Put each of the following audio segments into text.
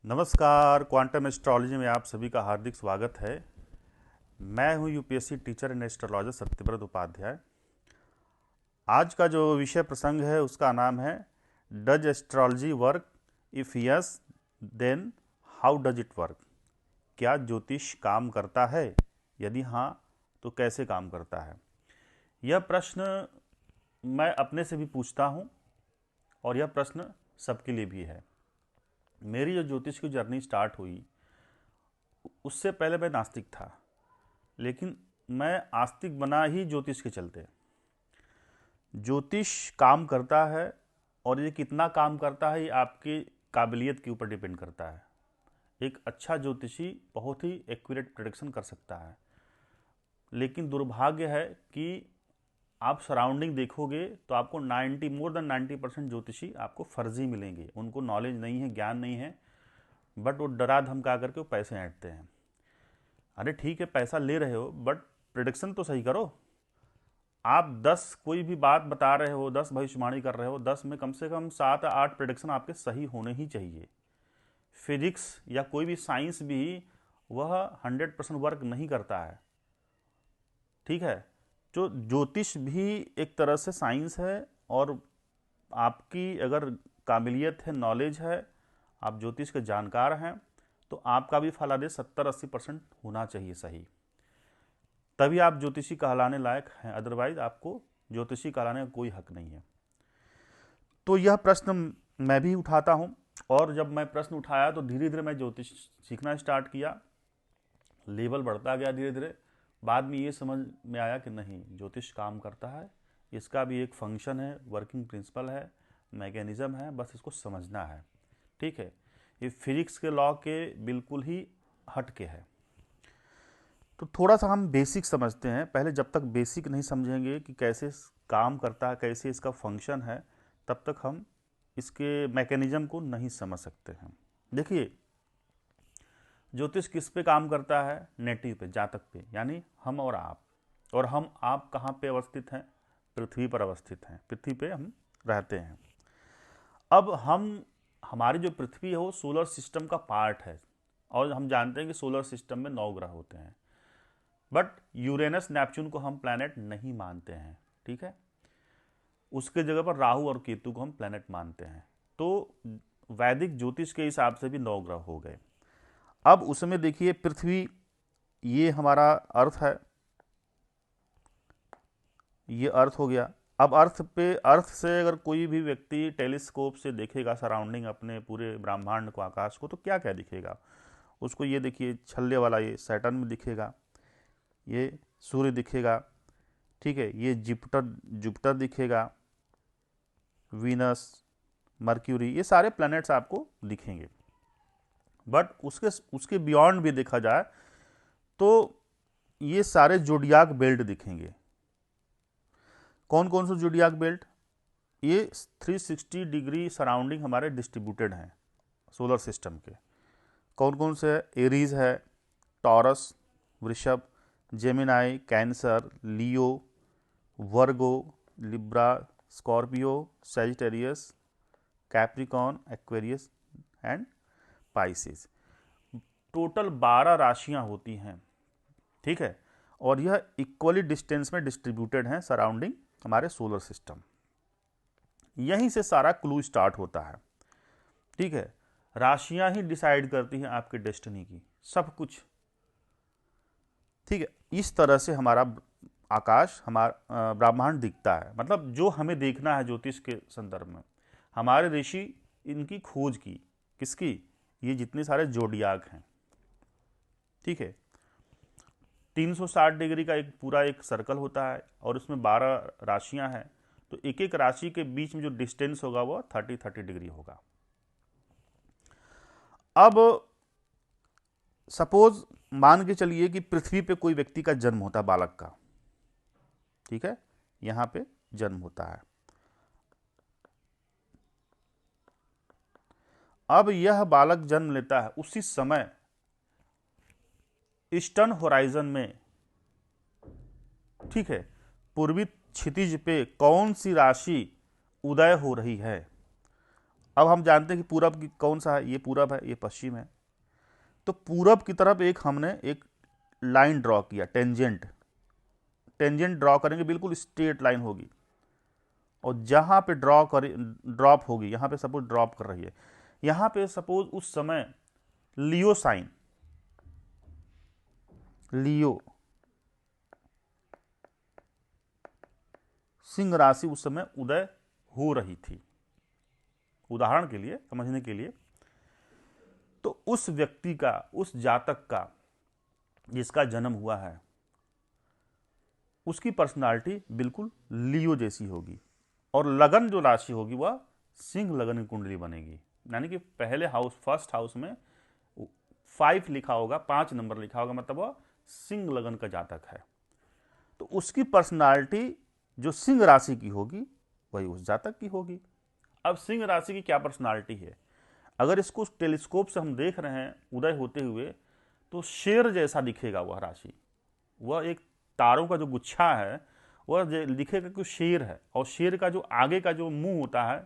नमस्कार। Quantum astrology में आप सभी का हार्दिक स्वागत है। मैं हूं UPSC teacher and astrologer Satyavrat Upadhyay. आज का जो विषय प्रसंग है उसका नाम है does astrology work, if yes then how does it work. क्या ज्योतिष काम करता है? यदि हाँ तो कैसे काम करता है? यह प्रश्न मैं अपने से भी पूछता हूँ और यह प्रश्न सबके लिए भी है। मेरी जो ज्योतिष की जर्नी स्टार्ट हुई उससे पहले मैं नास्तिक था, लेकिन मैं आस्तिक बना ही ज्योतिष के चलते। ज्योतिष काम करता है और ये कितना काम करता है ये आपकी काबिलियत के ऊपर डिपेंड करता है। एक अच्छा ज्योतिषी बहुत ही एक्यूरेट प्रेडिक्शन कर सकता है, लेकिन दुर्भाग्य है कि आप सराउंडिंग देखोगे तो आपको मोर देन 90% ज्योतिषी आपको फर्जी मिलेंगे। उनको नॉलेज नहीं है, ज्ञान नहीं है, बट वो डरा धमका करके वो पैसे ऐंठते हैं। अरे ठीक है, पैसा ले रहे हो बट प्रिडिक्शन तो सही करो। आप 10 कोई भी बात बता रहे हो, 10 भविष्यवाणी कर रहे हो, 10 में कम से कम 7-8 प्रिडिक्शन आपके सही होने ही चाहिए। फिजिक्स या कोई भी साइंस भी वह 100% वर्क नहीं करता है। ठीक है, तो ज्योतिष भी एक तरह से साइंस है, और आपकी अगर काबिलियत है, नॉलेज है, आप ज्योतिष के जानकार हैं, तो आपका भी फलादेश 70-80% होना चाहिए सही, तभी आप ज्योतिषी कहलाने लायक हैं। अदरवाइज आपको ज्योतिषी कहलाने का कोई हक नहीं है। तो यह प्रश्न मैं भी उठाता हूँ, और जब मैं प्रश्न उठाया तो धीरे धीरे मैं ज्योतिष सीखना स्टार्ट किया। लेवल बढ़ता गया धीरे धीरे। बाद में ये समझ में आया कि नहीं, ज्योतिष काम करता है, इसका भी एक फंक्शन है, वर्किंग प्रिंसिपल है, मैकेनिज्म है, बस इसको समझना है। ठीक है, ये फिजिक्स के लॉ के बिल्कुल ही हट के है। तो थोड़ा सा हम बेसिक समझते हैं पहले। जब तक बेसिक नहीं समझेंगे कि कैसे काम करता है, कैसे इसका फंक्शन है, तब तक हम इसके मैकेनिज्म को नहीं समझ सकते हैं। देखिए, ज्योतिष किस पे काम करता है? नेटिव पे, जातक पे, यानी हम और आप। और हम आप कहाँ पे अवस्थित हैं? पृथ्वी पर अवस्थित हैं। पृथ्वी पे हम रहते हैं। अब हमारी जो पृथ्वी है वो सोलर सिस्टम का पार्ट है, और हम जानते हैं कि सोलर सिस्टम में 9 ग्रह होते हैं, बट यूरेनस नेपच्यून को हम प्लैनेट नहीं मानते हैं। ठीक है, उसके जगह पर राहु और केतु को हम प्लैनेट मानते हैं। तो वैदिक ज्योतिष के हिसाब से भी 9 ग्रह हो गए। अब उसमें देखिए, पृथ्वी ये हमारा अर्थ है, ये अर्थ हो गया। अब अर्थ से अगर कोई भी व्यक्ति टेलीस्कोप से देखेगा सराउंडिंग अपने पूरे ब्रह्मांड को, आकाश को, तो क्या क्या दिखेगा उसको? ये देखिए, छल्ले वाला ये सैटर्न में दिखेगा, ये सूर्य दिखेगा। ठीक है, ये जुपिटर जुपिटर दिखेगा, वीनस, मर्क्यूरी, ये सारे प्लैनेट्स आपको दिखेंगे। बट उसके उसके बियॉन्ड भी देखा जाए तो ये सारे जोडियाक बेल्ट दिखेंगे। कौन कौन से जोडियाक बेल्ट? ये 360 डिग्री सराउंडिंग हमारे डिस्ट्रीब्यूटेड हैं सोलर सिस्टम के। कौन कौन से? एरीज है, टॉरस, वृषभ, Gemini, cancer, Leo, Virgo, Libra, Scorpio, Sagittarius, Capricorn, Aquarius and Pisces. Total 12 राशियां होती हैं। ठीक है, और यह इक्वली डिस्टेंस में डिस्ट्रीब्यूटेड हैं सराउंडिंग हमारे सोलर सिस्टम। यहीं से सारा क्लू स्टार्ट होता है। ठीक है, राशियां ही डिसाइड करती हैं आपके डेस्टिनी की, सब कुछ। ठीक है, इस तरह से हमारा आकाश, हमारा ब्रह्मांड दिखता है। मतलब जो हमें देखना है ज्योतिष के संदर्भ में, हमारे ऋषि इनकी खोज की। किसकी? ये जितने सारे जोडियाक हैं। ठीक है, 360 डिग्री का एक पूरा एक सर्कल होता है, और उसमें 12 राशियां हैं। तो एक एक राशि के बीच में जो डिस्टेंस होगा वो 30-30 डिग्री होगा। अब सपोज मान के चलिए कि पृथ्वी पे कोई व्यक्ति का जन्म होता है, बालक का। ठीक है, यहां पे जन्म होता है। अब यह बालक जन्म लेता है, उसी समय ईस्टर्न होराइजन में, ठीक है, पूर्वी क्षितिज पे कौन सी राशि उदय हो रही है? अब हम जानते हैं कि पूरब की कौन सा है, ये पूरब है, ये पश्चिम है। तो पूरब की तरफ एक हमने एक लाइन ड्रॉ किया, टेंजेंट। टेंजेंट ड्रॉ करेंगे, बिल्कुल स्ट्रेट लाइन होगी, और जहां पे ड्रॉप होगी, यहां पे सपोज ड्रॉप कर रही है, यहां पे सपोज उस समय लियो साइन, लियो सिंह राशि उस समय उदय हो रही थी, उदाहरण के लिए, समझने के लिए। तो उस व्यक्ति का, उस जातक का जिसका जन्म हुआ है, उसकी पर्सनालिटी बिल्कुल लियो जैसी होगी, और लगन जो राशि होगी वह सिंह लगन की कुंडली बनेगी। यानी कि पहले हाउस, फर्स्ट हाउस में 5 लिखा होगा, 5 नंबर लिखा होगा, मतलब वह सिंह लगन का जातक है। तो उसकी पर्सनालिटी जो सिंह राशि की होगी वही उस जातक की होगी। अब सिंह राशि की क्या पर्सनालिटी है, अगर इसको टेलीस्कोप से हम देख रहे हैं उदय होते हुए, तो शेर जैसा दिखेगा वह राशि। वह एक तारों का जो गुच्छा है वह दिखेगा कि शेर है, और शेर का जो आगे का जो मुंह होता है,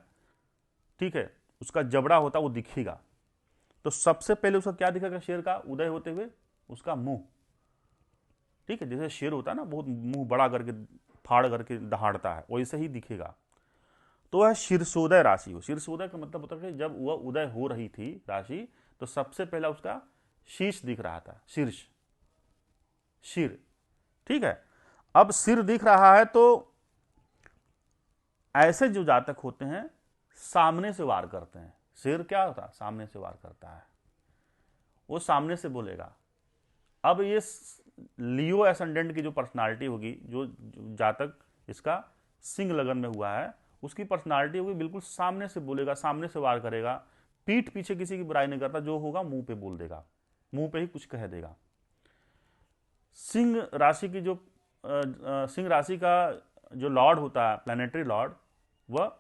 ठीक है, उसका जबड़ा होता है, वो दिखेगा। तो सबसे पहले उसका क्या दिखेगा शेर का उदय होते हुए, उसका मुंह, ठीक है, जैसे शेर होता है ना, बहुत मुंह बड़ा करके फाड़ करके दहाड़ता है, वैसे ही दिखेगा। तो वह शीर्षोदय राशि हो। शीर्षोदय का मतलब होता है जब वह उदय हो रही थी राशि, तो सबसे पहला उसका शीर्ष दिख रहा था, शीर्ष, सिर, ठीक है। अब सिर दिख रहा है, तो ऐसे जो जातक होते हैं सामने से वार करते हैं। सिर क्या होता है, सामने से वार करता है, वो सामने से बोलेगा। अब ये लियो एसेंडेंट की जो पर्सनालिटी होगी, जो जातक इसका सिंह लगन में हुआ है, उसकी पर्सनालिटी होगी बिल्कुल सामने से बोलेगा, सामने से वार करेगा, पीठ पीछे किसी की बुराई नहीं करता, जो होगा मुंह पे बोल देगा, मुंह पे ही कुछ कह देगा। सिंह राशि की जो सिंह राशि का जो लॉर्ड होता है, प्लैनेटरी लॉर्ड, वह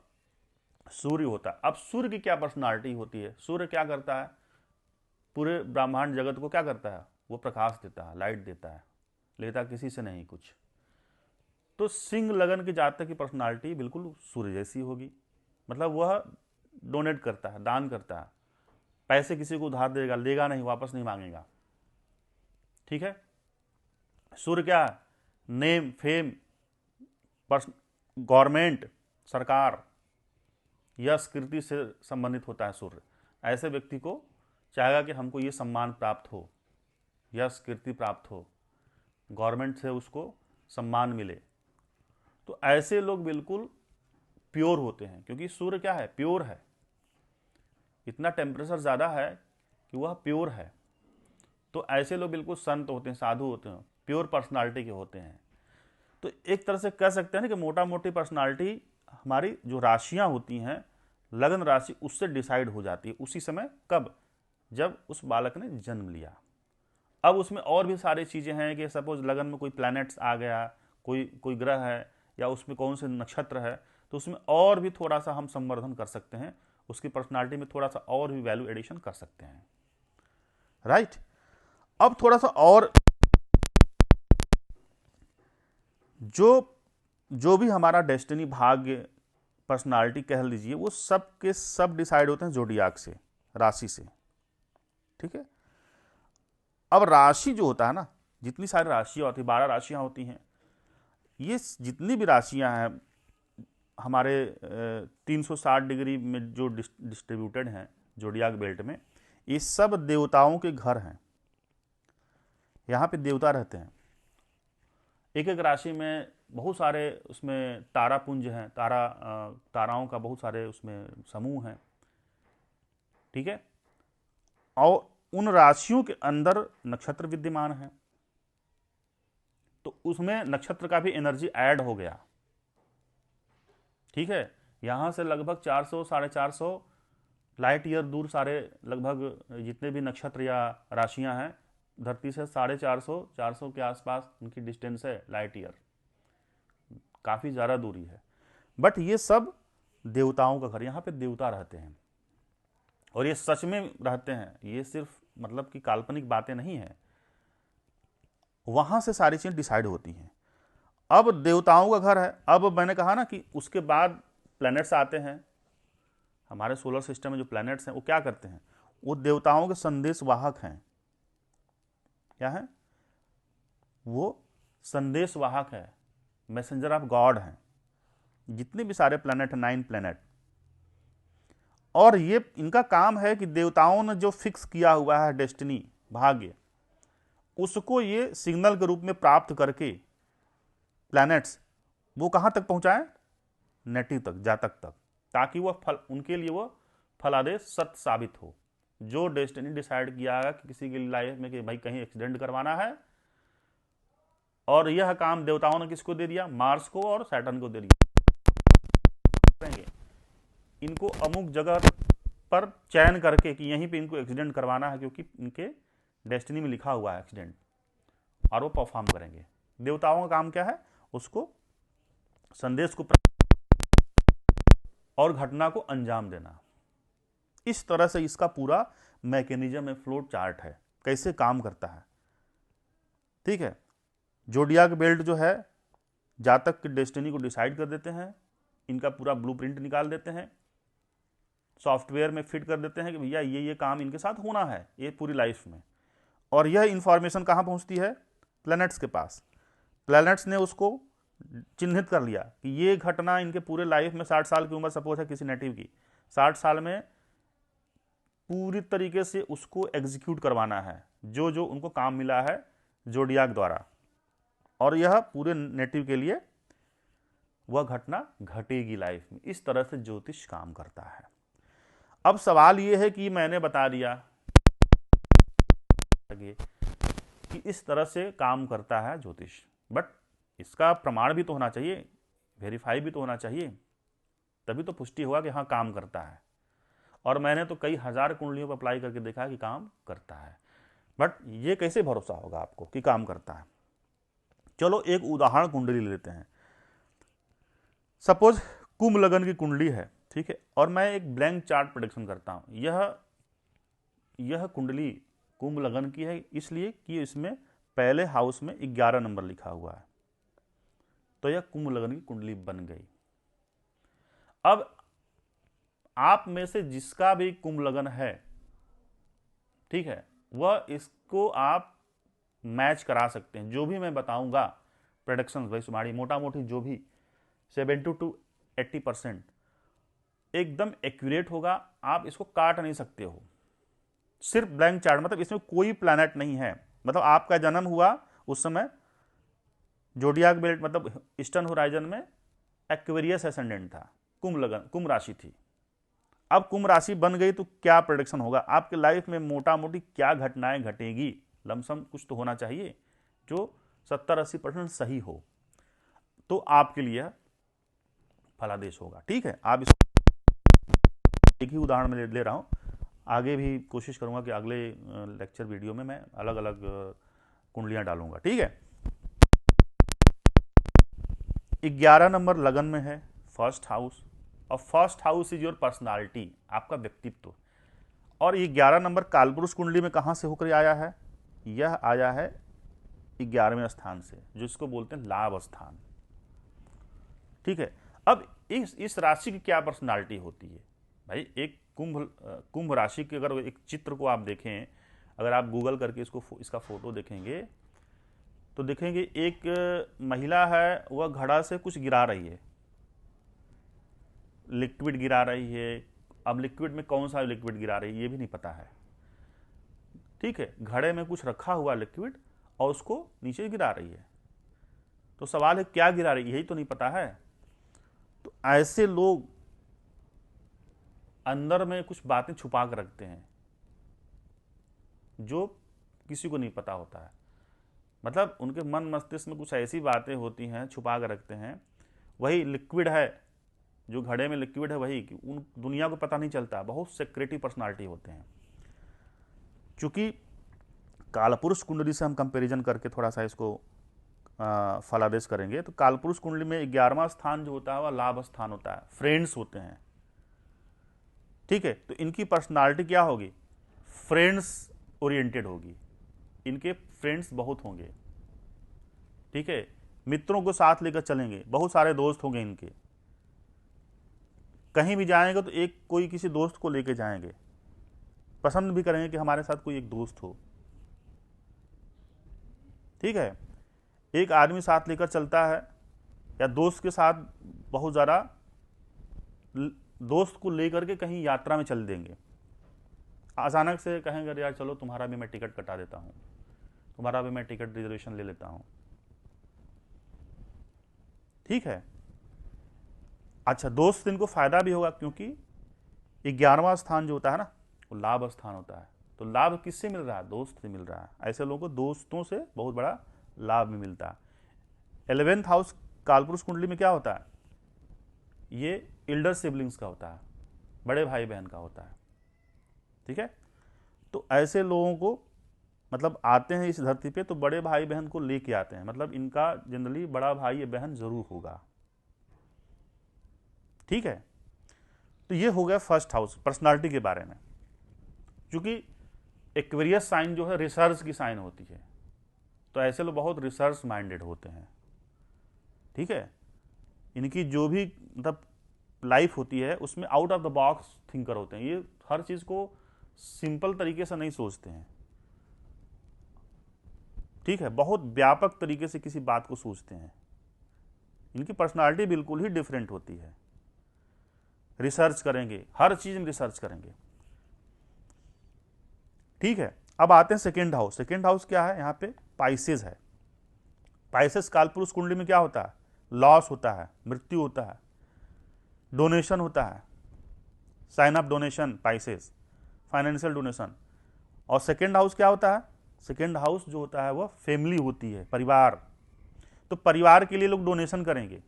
सूर्य होता है। अब सूर्य की क्या पर्सनालिटी होती है, सूर्य क्या करता है, पूरे ब्रह्मांड जगत को क्या करता है, वो प्रकाश देता है, लाइट देता है, लेता किसी से नहीं कुछ। तो सिंह लगन के जातक की पर्सनालिटी बिल्कुल सूर्य जैसी होगी, मतलब वह डोनेट करता है, दान करता है, पैसे किसी को उधार देगा, लेगा नहीं, वापस नहीं मांगेगा, ठीक है। सूर्य क्या, नेम, फेम, गवर्नमेंट, सरकार, यश, कीर्ति से संबंधित होता है सूर्य। ऐसे व्यक्ति को चाहेगा कि हमको ये सम्मान प्राप्त हो, यश कीर्ति प्राप्त हो, गवर्नमेंट से उसको सम्मान मिले। तो ऐसे लोग बिल्कुल प्योर होते हैं, क्योंकि सूर्य क्या है, प्योर है, इतना टेम्परेचर ज़्यादा है कि वह प्योर है। तो ऐसे लोग बिल्कुल संत होते हैं, साधु होते हैं, प्योर पर्सनालिटी के होते हैं। तो एक तरह से कह सकते हैं ना कि मोटा मोटी पर्सनालिटी हमारी जो राशियां होती हैं, लगन राशि, उससे डिसाइड हो जाती है उसी समय। कब, जब उस बालक ने जन्म लिया। अब उसमें और भी सारी चीज़ें हैं कि सपोज लगन में कोई प्लैनेट्स आ गया, कोई ग्रह है, या उसमें कौन से नक्षत्र है, तो उसमें और भी थोड़ा सा हम संवर्धन कर सकते हैं, उसकी पर्सनालिटी में थोड़ा सा और भी वैल्यू एडिशन कर सकते हैं, राइट। अब थोड़ा सा और, जो भी हमारा डेस्टिनी, भाग्य, पर्सनालिटी कह लीजिए, वो सब के सब डिसाइड होते हैं जोडियाक से, राशि से, ठीक है। अब राशि जो होता है ना, जितनी सारी राशियां होती हैं, 12 राशियां होती हैं, ये जितनी भी राशियां हैं हमारे 360 डिग्री में जो डिस्ट्रीब्यूटेड हैं जोडियाक बेल्ट में, ये सब देवताओं के घर हैं। यहाँ पे देवता रहते हैं। एक एक राशि में बहुत सारे उसमें तारापुंज हैं, ताराओं का बहुत सारे उसमें समूह हैं, ठीक है। और उन राशियों के अंदर नक्षत्र विद्यमान हैं, तो उसमें नक्षत्र का भी एनर्जी ऐड हो गया, ठीक है। यहां से लगभग 400 450 लाइट ईयर दूर सारे लगभग जितने भी नक्षत्र या राशियां हैं, धरती से 450 400 के आसपास उनकी डिस्टेंस है, लाइट ईयर, काफ़ी ज़्यादा दूरी है। बट ये सब देवताओं का घर, यहाँ पे देवता रहते हैं, और ये सच में रहते हैं, ये सिर्फ मतलब कि काल्पनिक बातें नहीं हैं, वहाँ से सारी चीज़ें डिसाइड होती हैं। अब देवताओं का घर है। अब मैंने कहा ना कि उसके बाद प्लैनेट्स आते हैं, हमारे सोलर सिस्टम में जो प्लैनेट्स हैं वो क्या करते हैं, वो देवताओं के संदेश वाहक हैं। क्या है, वो संदेश वाहक है, मैसेंजर ऑफ गॉड हैं। जितने भी सारे प्लैनेट हैं, 9 प्लैनेट, और ये इनका काम है कि देवताओं ने जो फिक्स किया हुआ है डेस्टिनी, भाग्य, उसको ये सिग्नल के रूप में प्राप्त करके प्लैनेट्स वो कहाँ तक पहुँचाएं, नेटिव तक, जातक तक, ताकि वह फल, उनके लिए वो फलादेश सत्य साबित हो। जो डेस्टिनी डिसाइड किया है कि किसी की लाइफ में कि भाई कहीं एक्सीडेंट करवाना है, और यह काम देवताओं ने किसको दे दिया, मार्स को और सैटर्न को दे दिया। इनको अमुक जगह पर चयन करके कि यहीं पे इनको एक्सीडेंट करवाना है, क्योंकि इनके डेस्टिनी में लिखा हुआ है एक्सीडेंट, और वो परफॉर्म करेंगे। देवताओं का काम क्या है, उसको संदेश को और घटना को अंजाम देना। इस तरह से इसका पूरा मैकेनिज्म में फ्लो चार्ट है, कैसे काम करता है। ठीक है, जोडियाक बेल्ट जो है जातक की डेस्टिनी को डिसाइड कर देते हैं, इनका पूरा ब्लूप्रिंट निकाल देते हैं, सॉफ्टवेयर में फिट कर देते हैं कि भैया ये काम इनके साथ होना है ये पूरी लाइफ में। और यह इंफॉर्मेशन कहाँ पहुँचती है, प्लैनेट्स के पास। प्लैनेट्स ने उसको चिन्हित कर लिया कि ये घटना इनके पूरे लाइफ में, 60 साल की उम्र सपोज है किसी नेटिव की, 60 साल में पूरी तरीके से उसको एग्जीक्यूट करवाना है जो जो उनको काम मिला है जोडियाक द्वारा, और यह पूरे नेटिव के लिए वह घटना घटेगी लाइफ में। इस तरह से ज्योतिष काम करता है। अब सवाल यह है कि मैंने बता दिया कि इस तरह से काम करता है ज्योतिष, बट इसका प्रमाण भी तो होना चाहिए, वेरीफाई भी तो होना चाहिए, तभी तो पुष्टि होगा कि हाँ काम करता है। और मैंने तो कई हजार कुंडलियों पर अप्लाई करके देखा कि काम करता है, बट ये कैसे भरोसा होगा आपको कि काम करता है। चलो एक उदाहरण कुंडली ले लेते हैं। सपोज कुंभ लगन की कुंडली है, ठीक है, और मैं एक ब्लैंक चार्ट प्रेडिक्शन करता हूं। यह कुंडली कुंभ लगन की है, इसलिए कि इसमें पहले हाउस में 11 नंबर लिखा हुआ है, तो यह कुंभ लगन की कुंडली बन गई। अब आप में से जिसका भी कुंभ लगन है, ठीक है, वह इसको आप मैच करा सकते हैं। जो भी मैं बताऊंगा प्रेडिक्शन भाई तुम्हारी मोटा मोटी जो भी 70 to 80% एकदम एक्यूरेट होगा। आप इसको काट नहीं सकते हो। सिर्फ ब्लैंक चार्ट, मतलब इसमें कोई प्लैनेट नहीं है। मतलब आपका जन्म हुआ उस समय जोडियाक बेल्ट, मतलब ईस्टर्न होराइजन में एक्वेरियस एसेंडेंट था, कुंभ लगन, कुंभ राशि थी। अब कुंभ राशि बन गई तो क्या प्रेडिक्शन होगा आपके लाइफ में, मोटा मोटी क्या घटनाएं घटेगी, लमसम कुछ तो होना चाहिए जो 70-80% सही हो, तो आपके लिए फलादेश होगा। ठीक है, आप इस एक ही उदाहरण में ले रहा हूं, आगे भी कोशिश करूंगा कि अगले लेक्चर वीडियो में मैं अलग अलग कुंडलियां डालूंगा। ठीक है, 11 नंबर लगन में है, फर्स्ट हाउस, और first house is your personality, आपका व्यक्तित्व। और ये 11 नंबर कालपुरुष कुंडली में कहां से होकर आया है, यह आया है 11वें स्थान से, जिसको बोलते हैं लाभ स्थान। ठीक है, अब इस राशि की क्या पर्सनालिटी होती है भाई। एक कुंभ राशि के अगर एक चित्र को आप देखें, अगर आप गूगल करके इसका फोटो देखेंगे तो देखेंगे एक महिला है, वह घड़ा से कुछ गिरा रही है, लिक्विड गिरा रही है। अब लिक्विड में कौन सा लिक्विड गिरा रही है ये भी नहीं पता है। ठीक है, घड़े में कुछ रखा हुआ लिक्विड और उसको नीचे गिरा रही है, तो सवाल है क्या गिरा रही है, यही तो नहीं पता है। तो ऐसे लोग अंदर में कुछ बातें छुपा कर रखते हैं जो किसी को नहीं पता होता है। मतलब उनके मन मस्तिष्क में कुछ ऐसी बातें होती हैं, छुपा कर रखते हैं। वही लिक्विड है, जो घड़े में लिक्विड है, वही कि उन दुनिया को पता नहीं चलता। बहुत सेक्रेटिव पर्सनालिटी होते हैं। चूंकि कालपुरुष कुंडली से हम कंपैरिजन करके थोड़ा सा इसको फलादेश करेंगे, तो कालपुरुष कुंडली में 11वां स्थान जो होता है वह लाभ स्थान होता है, फ्रेंड्स होते हैं। ठीक है, तो इनकी पर्सनालिटी क्या होगी, फ्रेंड्स ओरिएंटेड होगी, इनके फ्रेंड्स बहुत होंगे। ठीक है, मित्रों को साथ लेकर चलेंगे, बहुत सारे दोस्त होंगे इनके। कहीं भी जाएंगे तो एक कोई किसी दोस्त को लेके जाएंगे, पसंद भी करेंगे कि हमारे साथ कोई एक दोस्त हो। ठीक है, एक आदमी साथ लेकर चलता है या दोस्त के साथ बहुत ज़्यादा, दोस्त को लेकर के कहीं यात्रा में चल देंगे, अचानक से कहेंगे अरे यार चलो तुम्हारा भी मैं टिकट कटा देता हूँ, तुम्हारा भी मैं टिकट रिजर्वेशन ले लेता हूँ। ठीक है, अच्छा दोस्त इनको फायदा भी होगा क्योंकि 11वां स्थान जो होता है ना वो लाभ स्थान होता है, तो लाभ किससे मिल रहा है? दोस्त से मिल रहा है। ऐसे लोगों को दोस्तों से बहुत बड़ा लाभ भी मिलता है। 11th हाउस कालपुरुष कुंडली में क्या होता है? ये एल्डर सिबलिंग्स का होता है, बड़े भाई बहन का होता है। ठीक है, तो ऐसे लोगों को मतलब आते हैं इस धरती पे तो बड़े भाई बहन को लेके आते हैं, मतलब इनका जनरली बड़ा भाई या बहन जरूर होगा। ठीक है, तो ये हो गया फर्स्ट हाउस पर्सनालिटी के बारे में। क्योंकि एक्वेरियस साइन जो है रिसर्च की साइन होती है, तो ऐसे लोग बहुत रिसर्च माइंडेड होते हैं। ठीक है, इनकी जो भी मतलब लाइफ होती है उसमें out of the box thinker होते हैं, ये हर चीज को सिंपल तरीके से नहीं सोचते हैं। ठीक है, बहुत व्यापक तरीके से किसी बात को सोचते हैं। इनकी पर्सनालिटी बिल्कुल ही डिफरेंट होती है। रिसर्च करेंगे, हर चीज में रिसर्च करेंगे। ठीक है, अब आते हैं सेकेंड हाउस। सेकेंड हाउस क्या है? यहाँ पे पाइसेस है। पाइसेस कालपुरुष कुंडली में क्या होता है? लॉस होता है, मृत्यु होता है, डोनेशन होता है, sign of donation, Pisces financial donation. और सेकेंड हाउस क्या होता है? सेकेंड हाउस जो होता है वह फैमिली होती है, परिवार। तो परिवार के लिए लोग डोनेशन करेंगे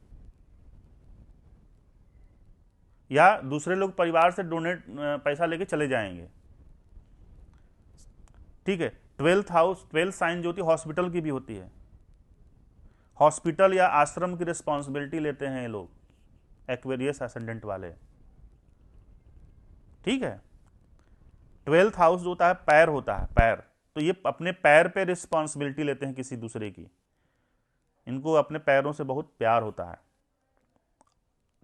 या दूसरे लोग परिवार से डोनेट पैसा लेके चले जाएंगे। ठीक है, 12th हाउस, 12th साइन जो होती है हॉस्पिटल की भी होती है। हॉस्पिटल या आश्रम की रिस्पॉन्सिबिलिटी लेते हैं ये लोग, एक्वेरियस एसेंडेंट वाले। ठीक है, 12th हाउस जो होता है पैर होता है, पैर, तो ये अपने पैर पे रिस्पॉन्सिबिलिटी लेते हैं किसी दूसरे की, इनको अपने पैरों से बहुत प्यार होता है।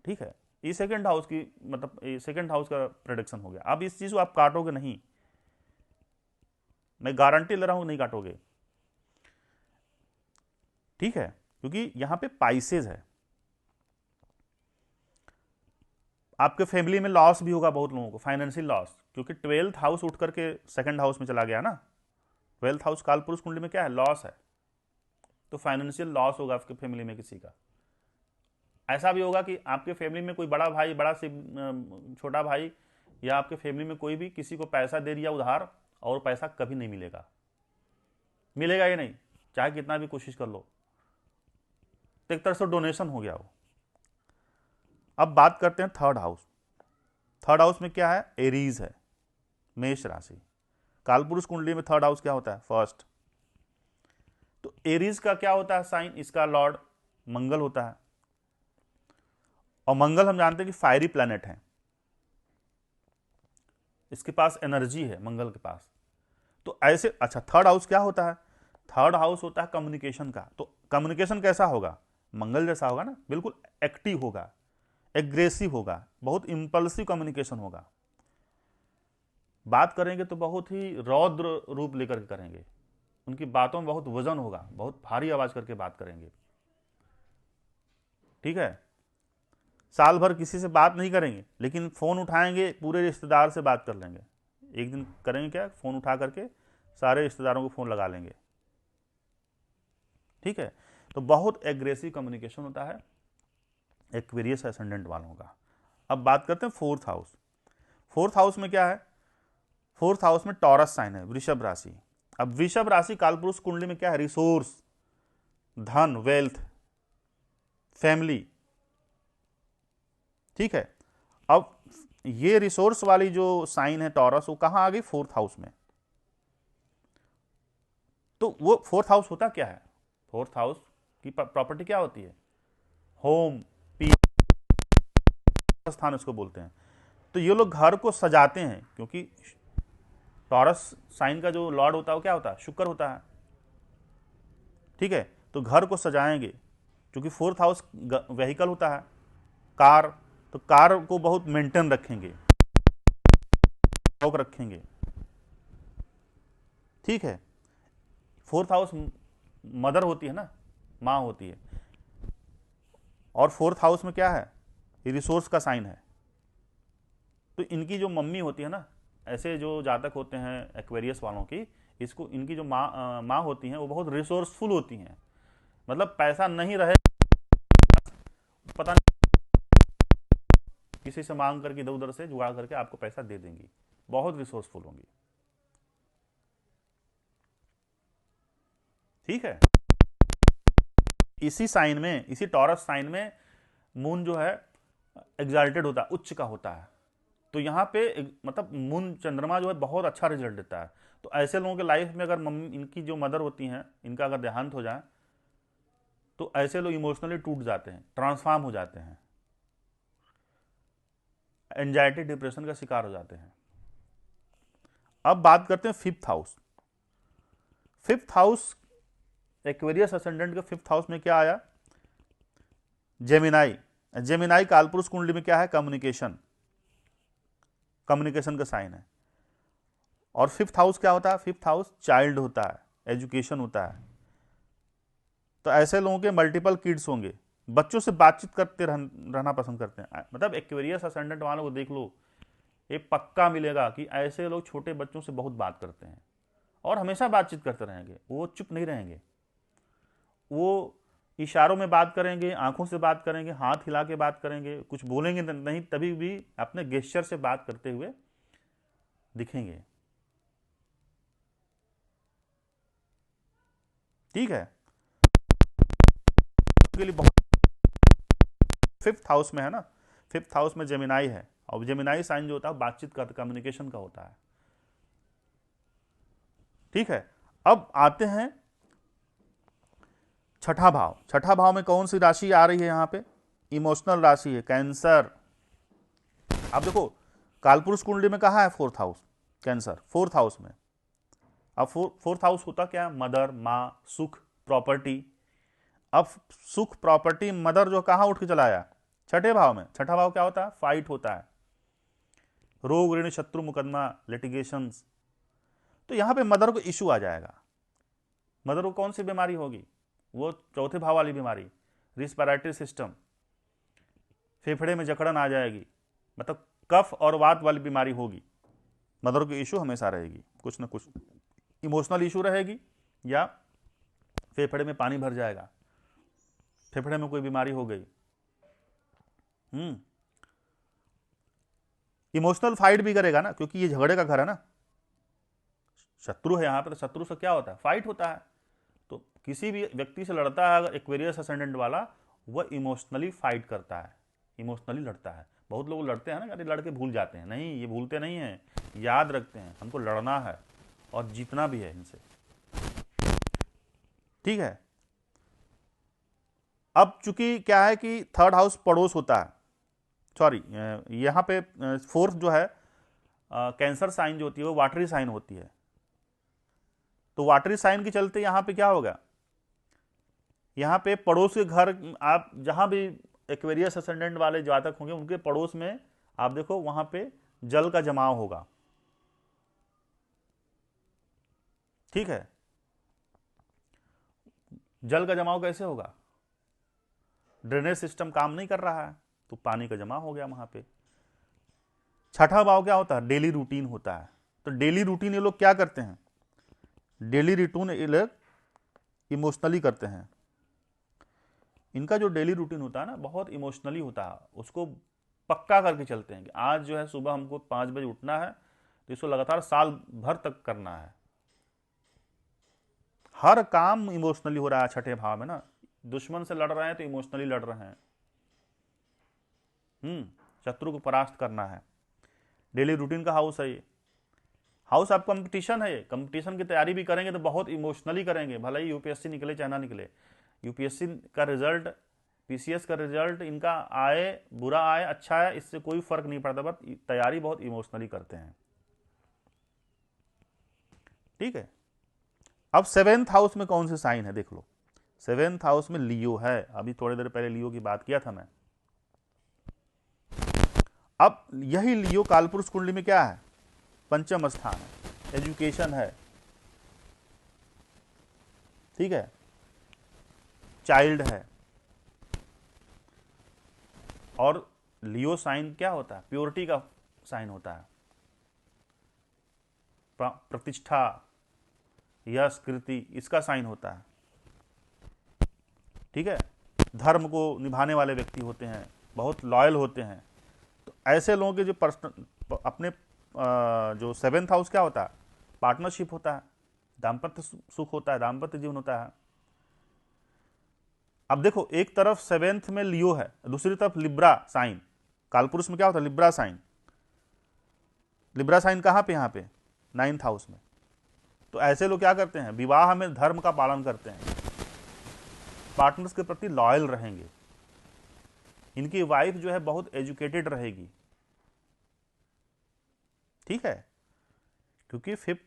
ठीक है, ये सेकेंड हाउस की मतलब सेकेंड हाउस का प्रेडिक्शन हो गया। अब इस चीज को आप काटोगे नहीं, मैं गारंटी ले रहा हूं नहीं काटोगे। ठीक है, क्योंकि यहां पे पाइसेस है। आपके फैमिली में लॉस भी होगा बहुत लोगों को, फाइनेंशियल लॉस, क्योंकि 12th हाउस उठ करके सेकंड हाउस में चला गया ना। 12th हाउस कालपुरुष कुंडली में क्या है? लॉस है, तो फाइनेंशियल लॉस होगा आपके फैमिली में किसी का। ऐसा भी होगा कि आपके फैमिली में कोई बड़ा भाई, बड़ा से छोटा भाई या आपके फैमिली में कोई भी किसी को पैसा दे दिया उधार और पैसा कभी नहीं मिलेगा। मिलेगा ही नहीं, चाहे कितना भी कोशिश कर लो, तो एक तरह से डोनेशन हो गया वो। अब बात करते हैं थर्ड हाउस। थर्ड हाउस में क्या है? एरीज है, मेष राशि। कालपुरुष कुंडली में थर्ड हाउस क्या होता है? फर्स्ट। तो एरीज का क्या होता है साइन? इसका लॉर्ड मंगल होता है, और मंगल हम जानते हैं कि फायरी प्लैनेट है, इसके पास एनर्जी है मंगल के पास। तो ऐसे, अच्छा थर्ड हाउस क्या होता है? थर्ड हाउस होता है कम्युनिकेशन का। तो कम्युनिकेशन कैसा होगा? मंगल जैसा होगा ना, बिल्कुल एक्टिव होगा, एग्रेसिव होगा, बहुत इंपल्सिव कम्युनिकेशन होगा। बात करेंगे तो बहुत ही रौद्र रूप लेकर के करेंगे, उनकी बातों में बहुत वजन होगा, बहुत भारी आवाज करके बात करेंगे। ठीक है, साल भर किसी से बात नहीं करेंगे, लेकिन फोन उठाएंगे पूरे रिश्तेदार से बात कर लेंगे। एक दिन करेंगे क्या? फोन उठा करके सारे रिश्तेदारों को फोन लगा लेंगे। ठीक है, तो बहुत एग्रेसिव कम्युनिकेशन होता है एक्वेरियस एसेंडेंट वालों का। अब बात करते हैं फोर्थ हाउस। फोर्थ हाउस में क्या है? फोर्थ हाउस में टॉरस साइन है, वृषभ राशि। अब वृषभ राशि कालपुरुष कुंडली में क्या है? रिसोर्स, धन, वेल्थ, फैमिली। ठीक है, अब ये रिसोर्स वाली जो साइन है टॉरस, वो कहां आ गई? फोर्थ हाउस में। तो वो फोर्थ हाउस होता क्या है? फोर्थ हाउस की प्रॉपर्टी क्या होती है? होम, पीस स्थान इसको बोलते हैं। तो ये लोग घर को सजाते हैं, क्योंकि टॉरस साइन का जो लॉर्ड होता है वो क्या होता है? शुक्र होता है। ठीक है, तो घर को सजाएंगे, क्योंकि फोर्थ हाउस व्हीकल होता है, कार, तो कार को बहुत मेंटेन रखेंगे, शौक रखेंगे, ठीक है। फोर्थ हाउस मदर होती है ना, माँ होती है, और फोर्थ हाउस में क्या है, ये रिसोर्स का साइन है। तो इनकी जो मम्मी होती है ना, ऐसे जो जातक होते हैं एक्वेरियस वालों की, इसको इनकी जो माँ होती हैं वो बहुत रिसोर्सफुल होती हैं। मतलब पैसा नहीं रहे, पता नहीं किसी से मांग करके इधर उधर से जुगाड़ करके आपको पैसा दे देंगी, बहुत रिसोर्सफुल होंगी, ठीक है। इसी साइन में, इसी टॉरस साइन में मून जो है एग्जाल्टेड होता है, उच्च का होता है। तो यहाँ पे मतलब मून चंद्रमा जो है बहुत अच्छा रिजल्ट देता है। तो ऐसे लोगों के लाइफ में अगर मम्मी, इनकी जो मदर होती हैं, इनका अगर देहांत हो जाए तो ऐसे लोग इमोशनली टूट जाते हैं, ट्रांसफॉर्म हो जाते हैं, एंजाइटी डिप्रेशन का शिकार हो जाते हैं। अब बात करते हैं fifth house. Fifth house Aquarius ascendant के फिफ्थ हाउस में क्या आया, जेमिनाई। जेमिनाई कालपुरुष कुंडली में क्या है, कम्युनिकेशन, कम्युनिकेशन का साइन है। और फिफ्थ हाउस क्या होता है, फिफ्थ हाउस चाइल्ड होता है, एजुकेशन होता है। तो ऐसे लोगों के मल्टीपल किड्स होंगे, बच्चों से बातचीत करते रहना पसंद करते हैं। मतलब एक्वेरियस असेंडेंट वालों को देख लो, ये पक्का मिलेगा कि ऐसे लोग छोटे बच्चों से बहुत बात करते हैं और हमेशा बातचीत करते रहेंगे, वो चुप नहीं रहेंगे, वो इशारों में बात करेंगे, आंखों से बात करेंगे, हाथ हिला के बात करेंगे, कुछ बोलेंगे नहीं तभी भी अपने गेस्चर से बात करते हुए दिखेंगे, ठीक है। के लिए बहुत फिफ्थ हाउस में है ना, फिफ्थ हाउस में जेमिनाई है, और जेमिनाई साइन जो होता है बातचीत का, कम्युनिकेशन का होता है, ठीक है। अब आते हैं छठा भाव। छठा भाव में कौन सी राशि आ रही है, यहां पे इमोशनल राशि है, कैंसर। अब देखो कालपुरुष कुंडली में कहा है fourth house, cancer fourth house में। अब फोर्थ हाउस होता क्या है, मदर, माँ, सुख, प्रॉपर्टी। अब सुख, प्रॉपर्टी, मदर जो कहाँ उठ के चला आया, छठे भाव में। छठा भाव क्या होता है, फाइट होता है, रोग, ऋण, शत्रु, मुकदमा, लिटिगेशंस। तो यहां पे मदर को इशू आ जाएगा। मदर को कौन सी बीमारी होगी, वो चौथे भाव वाली बीमारी, रिस्पिरेटरी सिस्टम, फेफड़े में जकड़न आ जाएगी, मतलब कफ और वात वाली बीमारी होगी। मदर की इशू हमेशा रहेगी, कुछ ना कुछ इमोशनल इशू रहेगी, या फेफड़े में पानी भर जाएगा, फेफड़े में कोई बीमारी हो गई। इमोशनल फाइट भी करेगा ना, क्योंकि ये झगड़े का घर है ना, शत्रु है यहां पर। तो शत्रु से क्या होता है, फाइट होता है। तो किसी भी व्यक्ति से लड़ता है अगर एक्वेरियस असेंडेंट वाला, वह इमोशनली फाइट करता है, इमोशनली लड़ता है। बहुत लोग लड़ते हैं ना, अरे लड़के भूल जाते हैं, नहीं, ये भूलते नहीं हैं, याद रखते हैं, हमको लड़ना है और जीतना भी है इनसे, ठीक है। अब चूंकि क्या है कि थर्ड हाउस पड़ोस होता है, सॉरी यहाँ पे फोर्थ जो है कैंसर साइन जो होती है वो वाटरी साइन होती है। तो वाटरी साइन के चलते यहां पे क्या होगा, यहां पे पड़ोस के घर, आप जहां भी एक्वेरियस असेंडेंट वाले जातक होंगे उनके पड़ोस में आप देखो वहां पे जल का जमाव होगा, ठीक है। जल का जमाव कैसे होगा, ड्रेनेज सिस्टम काम नहीं कर रहा है तो पानी का जमा हो गया वहां पे। छठा भाव क्या होता है, डेली रूटीन होता है। तो डेली रूटीन ये लोग क्या करते हैं, डेली रूटीन ये लोग इमोशनली करते हैं। इनका जो डेली रूटीन होता है ना बहुत इमोशनली होता है, उसको पक्का करके चलते हैं कि आज जो है सुबह हमको 5 बजे उठना है, तो इसको लगातार साल भर तक करना है। हर काम इमोशनली हो रहा है छठे भाव में ना, दुश्मन से लड़ रहे हैं तो इमोशनली लड़ रहे हैं, शत्रु को परास्त करना है। डेली रूटीन का हाउस है ये। हाउस ऑफ कंपटीशन है, कंपटीशन की तैयारी भी करेंगे तो बहुत इमोशनली करेंगे, भले ही यूपीएससी निकले चाहे ना निकले। यूपीएससी का रिजल्ट, पीसीएस का रिजल्ट, इनका आए बुरा आए अच्छा आए, इससे कोई फर्क नहीं पड़ता, बट तैयारी बहुत इमोशनली करते हैं, ठीक है। अब सेवेंथ हाउस में कौन से साइन है देख लो। सेवेंथ हाउस में लियो है, अभी थोड़ी देर पहले लियो की बात किया था मैं। अब यही लियो कालपुरुष कुंडली में क्या है, पंचम स्थान है, एजुकेशन है, ठीक है, चाइल्ड है। और लियो साइन क्या होता है, प्योरिटी का साइन होता है, प्रतिष्ठा, यश, कृति, इसका साइन होता है, ठीक है। धर्म को निभाने वाले व्यक्ति होते हैं, बहुत लॉयल होते हैं। तो ऐसे लोगों के जो पर्सनल अपने जो 7th हाउस क्या होता है, पार्टनरशिप होता है, दाम्पत्य सुख होता है, दाम्पत्य जीवन होता है। अब देखो, एक तरफ 7th में लियो है, दूसरी तरफ लिब्रा साइन। कालपुरुष में क्या होता है, लिब्रा साइन। लिब्रा साइन कहाँ पे, यहाँ पे 9th हाउस में। तो ऐसे लोग क्या करते हैं, विवाह में धर्म का पालन करते हैं, पार्टनर्स के प्रति लॉयल रहेंगे, इनकी वाइफ जो है बहुत एजुकेटेड रहेगी, ठीक है, क्योंकि 5th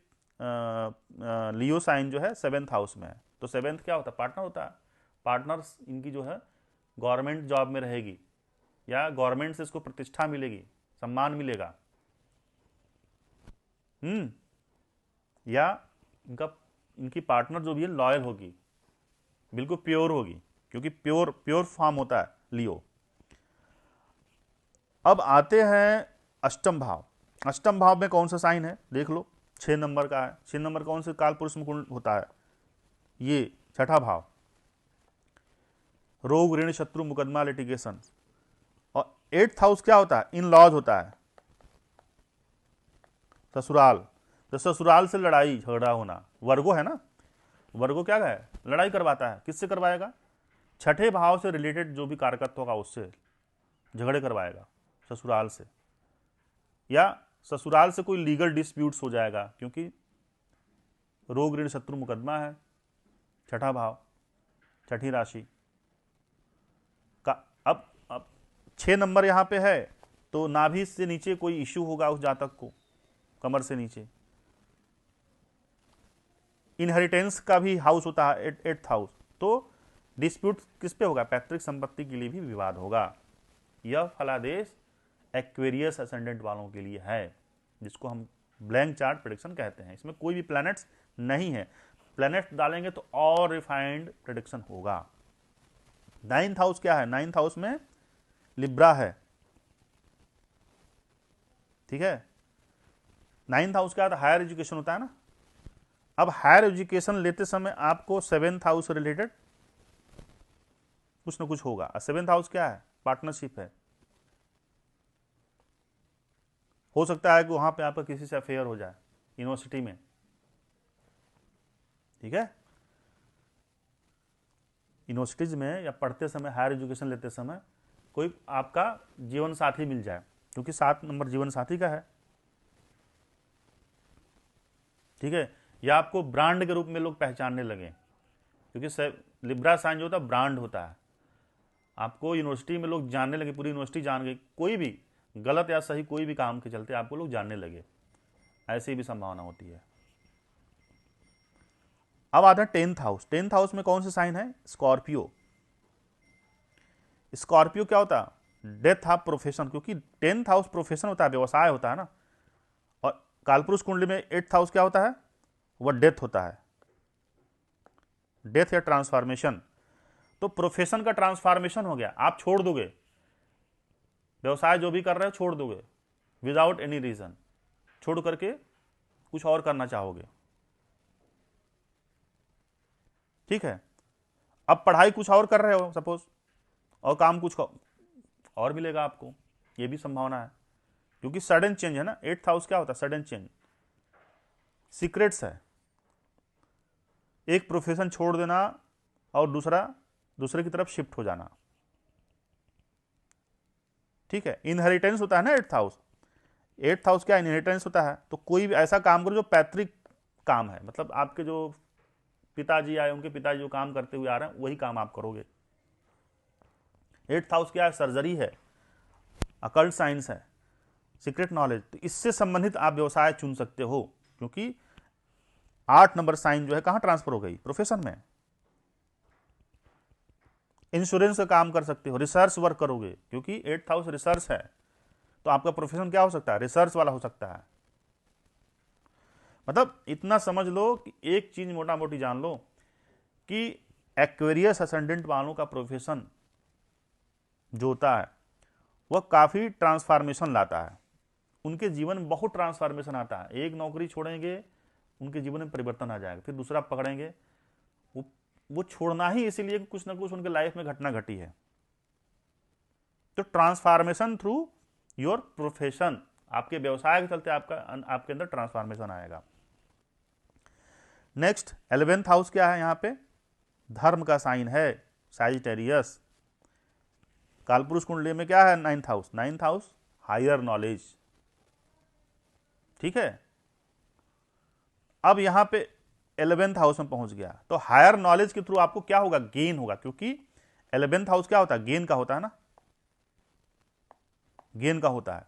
लियो साइन जो है 7th हाउस में है। तो 7th क्या होता है, पार्टनर होता है। पार्टनर्स इनकी जो है गवर्नमेंट जॉब में रहेगी, या गवर्नमेंट से इसको प्रतिष्ठा मिलेगी, सम्मान मिलेगा, या इनकी पार्टनर जो भी है लॉयल होगी, बिल्कुल प्योर होगी, क्योंकि प्योर फॉर्म होता है लियो। अब आते हैं अष्टम भाव। अष्टम भाव में कौन सा साइन है, देख लो, 6 नंबर का है। 6 नंबर कौन से कालपुरुष में होता है, ये छठा भाव, रोग, ऋण, शत्रु, मुकदमा, लिटिगेशन। और 8th हाउस क्या होता है, इन लॉज होता है, ससुराल। तो ससुराल से लड़ाई झगड़ा होना, वर्गो है ना, वर्गो क्या है, लड़ाई करवाता है, किससे करवाएगा, छठे भाव से रिलेटेड जो भी कारकत्व होगा उससे झगड़े करवाएगा, ससुराल से, या ससुराल से कोई लीगल डिस्प्यूट्स हो जाएगा, क्योंकि रोग, ऋण, शत्रु, मुकदमा है, छठा भाव, छठी राशि का। अब 6 नंबर यहां पे है, तो नाभि से नीचे कोई इश्यू होगा उस जातक को, कमर से नीचे। इनहेरिटेंस का भी हाउस होता है 8th हाउस, तो डिस्प्यूट किस पे होगा, पैतृक संपत्ति के लिए भी विवाद होगा। यह फलादेश एक्वेरियस असेंडेंट वालों के लिए है, जिसको हम ब्लैंक चार्ट प्रेडिक्शन कहते हैं। इसमें कोई भी प्लैनेट्स नहीं है, प्लैनेट डालेंगे तो और रिफाइंड प्रेडिक्शन होगा। 9th हाउस क्या है, 9th हाउस में लिब्रा है, ठीक है। 9th हाउस क्या होता है, हायर एजुकेशन होता है ना। अब हायर एजुकेशन लेते समय आपको 7th हाउस से रिलेटेड कुछ ना कुछ होगा। 7th हाउस क्या है, पार्टनरशिप है। हो सकता है कि वहां पे आपका किसी से अफेयर हो जाए यूनिवर्सिटी में, ठीक है। यूनिवर्सिटीज में या पढ़ते समय, हायर एजुकेशन लेते समय कोई आपका जीवन साथी मिल जाए, क्योंकि 7 नंबर जीवन साथी का है, ठीक है। या आपको ब्रांड के रूप में लोग पहचानने लगे, क्योंकि लिब्रा साइन जो होता है ब्रांड होता है। आपको यूनिवर्सिटी में लोग जानने लगे, पूरी यूनिवर्सिटी जान गई, कोई भी गलत या सही कोई भी काम के चलते आपको लोग जानने लगे, ऐसी भी संभावना होती है। अब आता है 10th हाउस। 10th हाउस में कौन सा साइन है, स्कॉर्पियो। स्कॉर्पियो क्या होता है, डेथ ऑफ प्रोफेशन, क्योंकि 10th हाउस प्रोफेशन होता है, व्यवसाय होता है ना। और कालपुरुष कुंडली में 8th हाउस क्या होता है, वह डेथ होता है, डेथ या ट्रांसफॉर्मेशन। तो प्रोफेशन का ट्रांसफॉर्मेशन हो गया, आप छोड़ दोगे व्यवसाय जो भी कर रहे हो, छोड़ दोगे विदाउट एनी रीजन, छोड़ करके कुछ और करना चाहोगे, ठीक है। अब पढ़ाई कुछ और कर रहे हो सपोज, और काम कुछ और मिलेगा आपको, ये भी संभावना है, क्योंकि सडन चेंज है ना। 8th हाउस क्या होता है, सडन चेंज, सीक्रेट्स है, एक प्रोफेशन छोड़ देना और दूसरे की तरफ शिफ्ट हो जाना, ठीक है। इनहेरिटेंस होता है ना 8th हाउस। 8th हाउस क्या, इनहेरिटेंस होता है। तो कोई भी ऐसा काम करो जो पैतृक काम है, मतलब आपके जो पिताजी आए, उनके पिताजी जो काम करते हुए आ रहे हैं वही काम आप करोगे। 8th हाउस क्या है, सर्जरी है, अकल्ट साइंस है, सीक्रेट नॉलेज। तो इससे संबंधित आप व्यवसाय चुन सकते हो, क्योंकि 8 नंबर साइन जो है कहां ट्रांसफर हो गई, प्रोफेशन में। इंश्योरेंस का काम कर सकते हो, रिसर्च वर्क करोगे, क्योंकि 8th हाउस रिसर्च है, तो आपका प्रोफेशन क्या हो सकता है? रिसर्च वाला हो सकता है। मतलब इतना समझ लो कि एक चीज मोटा मोटी जान लो कि एक्वेरियस असेंडेंट वालों का प्रोफेशन जो होता है वह काफी ट्रांसफॉर्मेशन लाता है। उनके जीवन में बहुत ट्रांसफॉर्मेशन आता है। एक नौकरी छोड़ेंगे, उनके जीवन में परिवर्तन आ जाएगा, फिर दूसरा पकड़ेंगे, वो वो छोड़ना ही इसीलिए कि कुछ ना कुछ उनके लाइफ में घटना घटी है। तो ट्रांसफॉर्मेशन थ्रू योर प्रोफेशन, आपके व्यवसाय के चलते आपके अंदर ट्रांसफॉर्मेशन आएगा। नेक्स्ट 11th हाउस क्या है? यहां पे धर्म का साइन है सैजिटेरियस। कालपुरुष कुंडली में क्या है? 9th house. 9th house higher knowledge. ठीक है, अब यहां पे 11th हाउस में पहुंच गया तो हायर नॉलेज के थ्रू आपको क्या होगा? गेन होगा, क्योंकि 11th हाउस क्या होता है? गेन का होता है ना, गेन का होता है।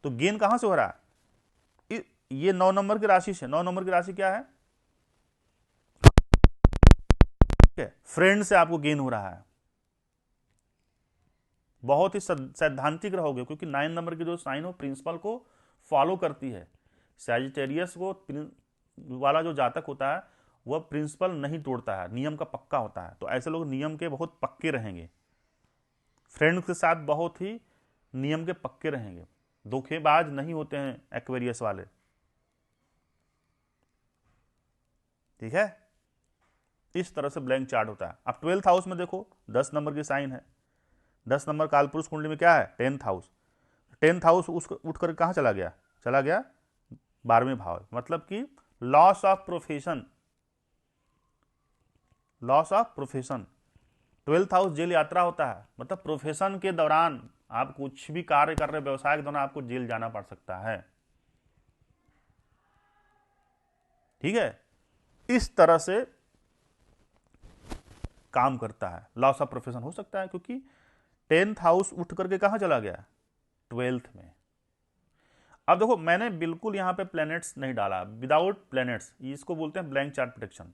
तो गेन कहां से हो रहा है? ये 9 नंबर की राशि से। 9 नंबर की राशि क्या है? फ्रेंड से आपको गेन हो रहा है। बहुत ही सैद्धांतिक रहोगे, क्योंकि 9 नंबर की जो साइन हो प्रिंसिपल को फॉलो करती है। सैजिटेरियस को वाला जो जातक होता है वह प्रिंसिपल नहीं तोड़ता है, नियम का पक्का होता है। तो ऐसे लोग नियम के बहुत पक्के रहेंगे, फ्रेंड्स के साथ बहुत ही नियम के पक्के रहेंगे, धोखेबाज नहीं होते हैं एक्वेरियस वाले। ठीक है, इस तरह से ब्लैंक चार्ट होता है। अब 12th हाउस में देखो 10 नंबर की साइन है। 10 नंबर कालपुरुष कुंडली में क्या है? 10th house. 10th हाउस उठ कर कहां चला गया? चला गया 12वें भाव। मतलब कि loss of profession, loss of profession. 12th house jail यात्रा होता है, मतलब प्रोफेशन के दौरान आप कुछ भी कार्य कर रहे, व्यवसाय के दौरान आपको जेल जाना पड़ सकता है। ठीक है, इस तरह से काम करता है। लॉस ऑफ प्रोफेशन हो सकता है क्योंकि 10th हाउस उठ करके कहां चला गया? 12th में। अब देखो मैंने बिल्कुल यहां पे प्लैनेट्स नहीं डाला, विदाउट प्लैनेट्स, इसको बोलते हैं ब्लैंक चार्ट प्रेडिक्शन।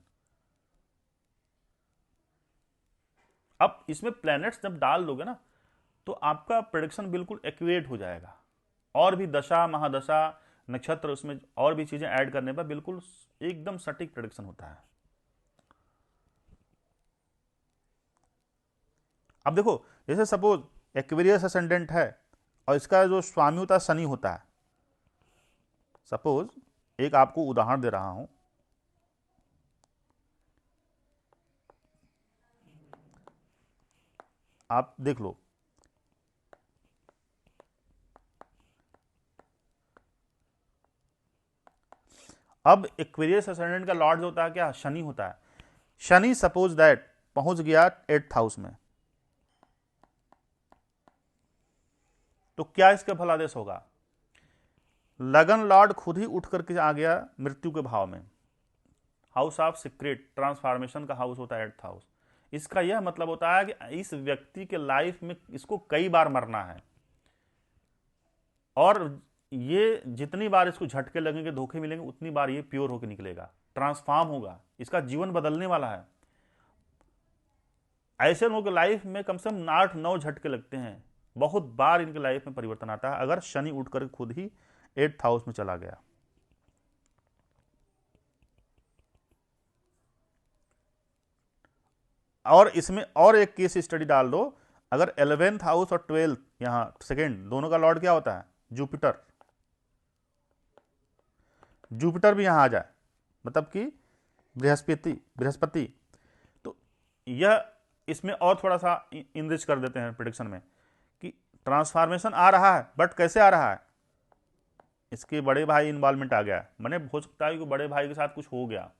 अब इसमें प्लैनेट्स जब डाल दोगे ना तो आपका प्रेडिक्शन बिल्कुल एक्यूरेट हो जाएगा, और भी दशा महादशा नक्षत्र उसमें और भी चीजें ऐड करने पर बिल्कुल एकदम सटीक प्रेडिक्शन होता है। अब देखो जैसे सपोज एक्वेरियस असेंडेंट है और इसका जो स्वामी होता है शनि होता है। सपोज एक आपको उदाहरण दे रहा हूं, आप देख लो। अब एक्वेरियस असेंडेंट का लॉर्ड जो होता है क्या? शनि होता है। शनि सपोज दैट पहुंच गया 8th हाउस में, तो क्या इसका फलादेश होगा? लगन लॉर्ड खुद ही उठ करके आ गया मृत्यु के भाव में। हाउस ऑफ सीक्रेट ट्रांसफॉर्मेशन का हाउस होता है 8th हाउस। इसका यह मतलब होता है कि इस व्यक्ति के लाइफ में इसको कई बार मरना है, और ये जितनी बार इसको झटके लगेंगे, धोखे मिलेंगे, उतनी बार ये प्योर होकर निकलेगा, ट्रांसफॉर्म होगा, इसका जीवन बदलने वाला है। ऐसे लोगों की लाइफ में कम से कम 8-9 झटके लगते हैं, बहुत बार इनके लाइफ में परिवर्तन आता है अगर शनि उठकर खुद ही 8th हाउस में चला गया। और इसमें और एक केस स्टडी डाल दो, अगर 11th हाउस और 12th यहां सेकेंड दोनों का लॉर्ड क्या होता है? जुपिटर। जुपिटर भी यहां आ जाए, मतलब कि बृहस्पति। तो यह इसमें और थोड़ा सा इनरिच कर देते हैं प्रेडिक्शन में कि ट्रांसफॉर्मेशन आ रहा है, बट कैसे आ रहा है? इसके बड़े भाई इन्वॉल्वमेंट आ गया, मैंने हो सकता है कि बड़े भाई के साथ कुछ हो गया,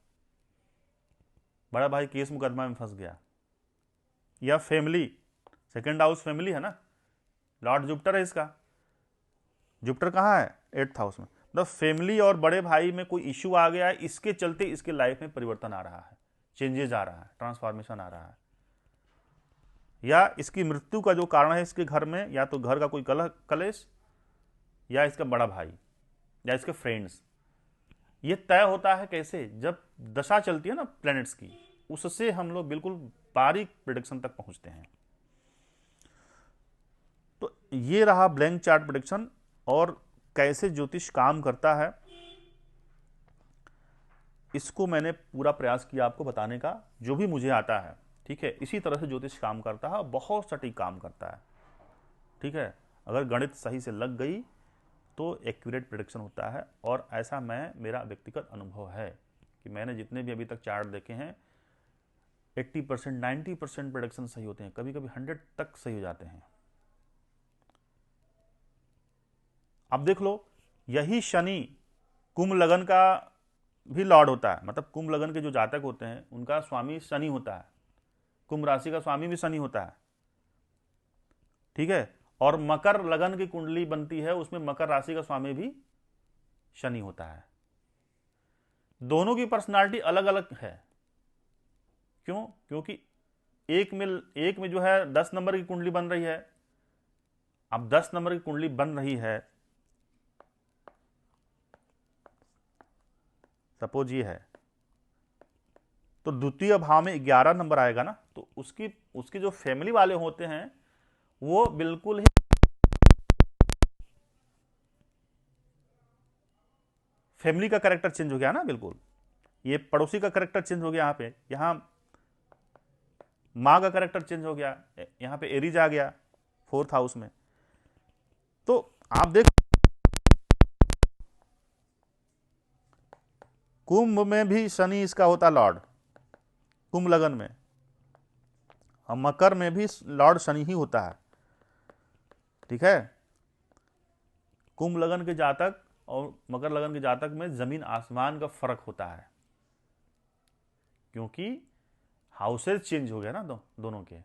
बड़ा भाई केस मुकदमा में फंस गया, या फैमिली, सेकेंड हाउस फैमिली है ना, लॉर्ड जुपिटर है इसका। जुपिटर कहाँ है? 8th हाउस में। मतलब फैमिली और बड़े भाई में कोई इश्यू आ गया है, इसके चलते इसके लाइफ में परिवर्तन आ रहा है, चेंजेस आ रहा है, ट्रांसफॉर्मेशन आ रहा है, या इसकी मृत्यु का जो कारण है इसके घर में, या तो घर का कोई कलेश, या इसका बड़ा भाई, या इसके फ्रेंड्स। ये तय होता है कैसे? जब दशा चलती है ना प्लैनेट्स की, उससे हम लोग बिल्कुल बारीक प्रेडिक्शन तक पहुंचते हैं। तो ये रहा ब्लैंक चार्ट प्रेडिक्शन और कैसे ज्योतिष काम करता है इसको मैंने पूरा प्रयास किया आपको बताने का, जो भी मुझे आता है। ठीक है, इसी तरह से ज्योतिष काम करता है, बहुत सटीक काम करता है। ठीक है, अगर गणित सही से लग गई तो एक्यूरेट प्रेडिक्शन होता है। और ऐसा मेरा व्यक्तिगत अनुभव है कि मैंने जितने भी अभी तक चार्ट देखे हैं 80% 90% प्रेडिक्शन सही होते हैं, कभी कभी 100 तक सही हो जाते हैं। अब देख लो, यही शनि कुंभ लगन का भी लॉर्ड होता है, मतलब कुंभ लगन के जो जातक होते हैं उनका स्वामी शनि होता है, कुंभ राशि का स्वामी भी शनि होता है। ठीक है, और मकर लगन की कुंडली बनती है, उसमें मकर राशि का स्वामी भी शनि होता है। दोनों की पर्सनालिटी अलग अलग है। क्यों? क्योंकि एक में जो है 10 नंबर की कुंडली बन रही है। अब 10 नंबर की कुंडली बन रही है, सपोज ये है, तो द्वितीय भाव में 11 नंबर आएगा ना, तो उसकी जो फैमिली वाले होते हैं वो बिल्कुल ही फैमिली का कैरेक्टर चेंज हो गया ना, बिल्कुल। ये पड़ोसी का कैरेक्टर चेंज हो गया, यहाँ पे यहाँ माँ का कैरेक्टर चेंज हो गया, यहाँ पे एरीज आ गया 4th हाउस में। तो आप देख, कुंभ में भी शनि इसका होता लॉर्ड, कुंभ लगन में, और मकर में भी लॉर्ड शनि ही होता है। ठीक है, कुंभ लगन के जातक और मकर लगन के जातक में जमीन आसमान का फर्क होता है, क्योंकि हाउसेज चेंज हो गया ना, दोनों के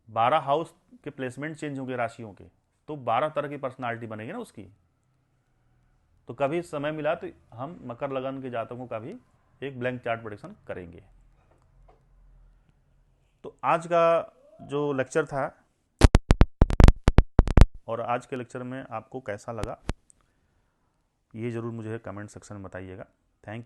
12 हाउस के प्लेसमेंट चेंज हो गए राशियों के, तो 12 तरह की पर्सनालिटी बनेगी ना उसकी। तो कभी समय मिला तो हम मकर लगन के जातकों का भी एक ब्लैंक चार्ट प्रेडिक्शन करेंगे। तो आज का जो लेक्चर था, और आज के लेक्चर में आपको कैसा लगा ये जरूर मुझे कमेंट सेक्शन में बताइएगा।